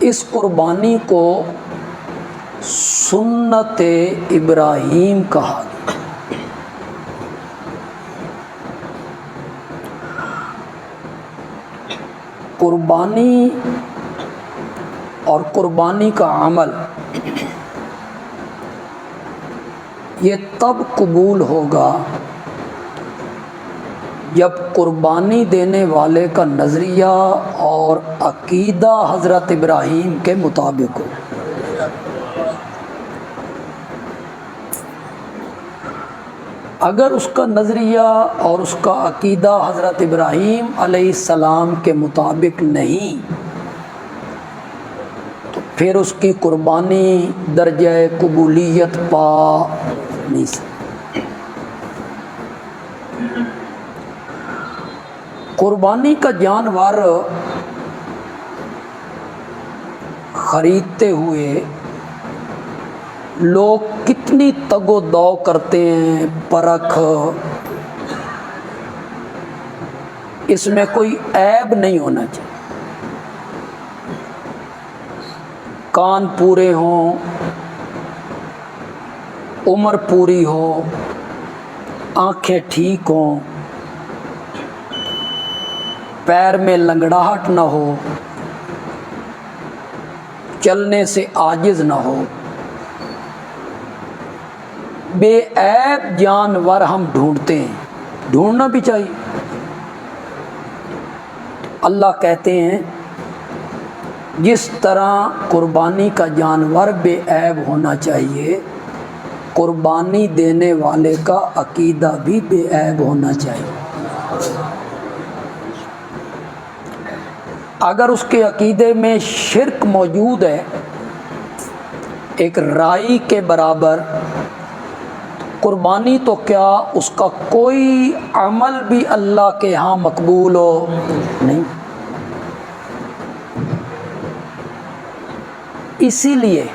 اس قربانی کو سنت ابراہیم کہا گیا۔ قربانی اور قربانی کا عمل یہ تب قبول ہوگا جب قربانی دینے والے کا نظریہ اور عقیدہ حضرت ابراہیم کے مطابق ہو۔ اگر اس کا نظریہ اور اس کا عقیدہ حضرت ابراہیم علیہ السلام کے مطابق نہیں تو پھر اس کی قربانی درجہ قبولیت پا نہیں سکتی۔ قربانی کا جانور خریدتے ہوئے لوگ کتنی تگ و دو کرتے ہیں، پرکھ، اس میں کوئی عیب نہیں ہونا چاہیے، کان پورے ہوں، عمر پوری ہو، آنکھیں ٹھیک ہوں، پیر میں لنگڑاہٹ نہ ہو، چلنے سے عاجز نہ ہو، بے عیب جانور ہم ڈھونڈتے ہیں، ڈھونڈنا بھی چاہیے۔ اللہ کہتے ہیں جس طرح قربانی کا جانور بے عیب ہونا چاہیے، قربانی دینے والے کا عقیدہ بھی بے عیب ہونا چاہیے۔ اگر اس کے عقیدے میں شرک موجود ہے ایک رائی کے برابر، قربانی تو کیا اس کا کوئی عمل بھی اللہ کے ہاں مقبول ہو نہیں۔ اسی لیے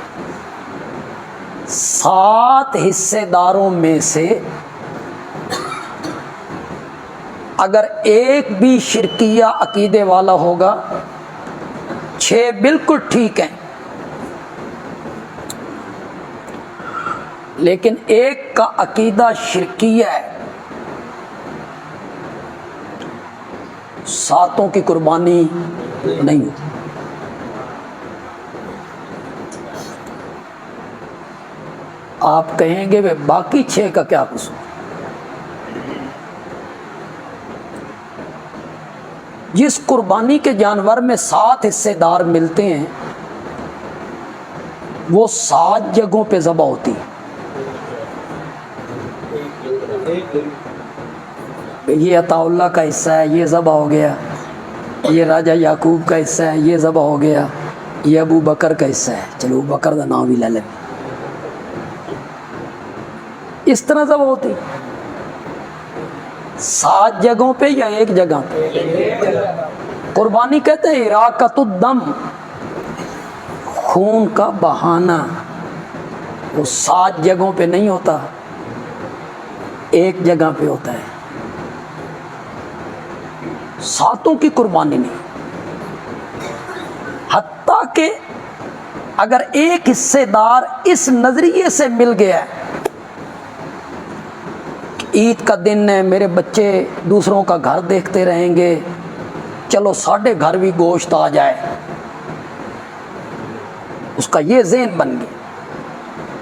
7 حصے داروں میں سے اگر ایک بھی شرکیہ عقیدے والا ہوگا، 6 بالکل ٹھیک ہیں، لیکن ایک کا عقیدہ شرکیہ ہے، 7 کی قربانی نہیں ہوتی۔ آپ کہیں گے وہ باقی 6 کا کیا قصور؟ جس قربانی کے جانور میں 7 حصے دار ملتے ہیں وہ 7 جگہوں پہ ذبح ہوتی ہے۔ یہ عطا اللہ کا حصہ ہے، یہ ذبح ہو گیا، یہ راجہ یعقوب کا حصہ ہے، یہ ذبح ہو گیا، یہ ابو بکر کا حصہ ہے، چلو ابو بکر کا نام بھی لے لیں، اس طرح ذبح ہوتی 7 جگہوں پہ یا ایک جگہ پہ؟ قربانی کہتے ہیں اراقۃ الدم، خون کا بہانا، وہ 7 جگہوں پہ نہیں ہوتا، ایک جگہ پہ ہوتا ہے۔ 7 کی قربانی نہیں، حتیٰ کہ اگر ایک حصے دار اس نظریے سے مل گیا ہے عید کا دن ہے، میرے بچے دوسروں کا گھر دیکھتے رہیں گے، چلو ساڈے گھر بھی گوشت آ جائے، اس کا یہ ذہن بن گیا،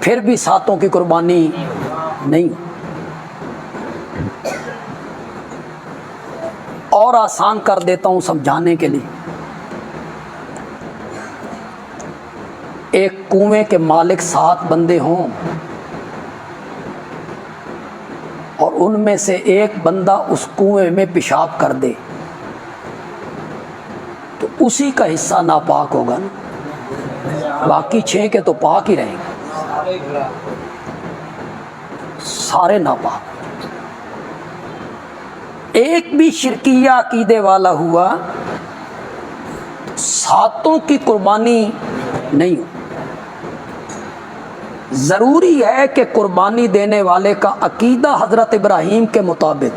پھر بھی 7 کی قربانی نہیں۔ اور آسان کر دیتا ہوں سمجھانے کے لیے، ایک کنویں کے مالک 7 بندے ہوں اور ان میں سے ایک بندہ اس کنویں میں پیشاب کر دے تو اسی کا حصہ ناپاک ہوگا نا، باقی 6 کے تو پاک ہی رہیں گے، سارے ناپاک۔ ایک بھی شرکیہ عقیدے والا ہوا 7 کی قربانی نہیں ہو۔ ضروری ہے کہ قربانی دینے والے کا عقیدہ حضرت ابراہیم کے مطابق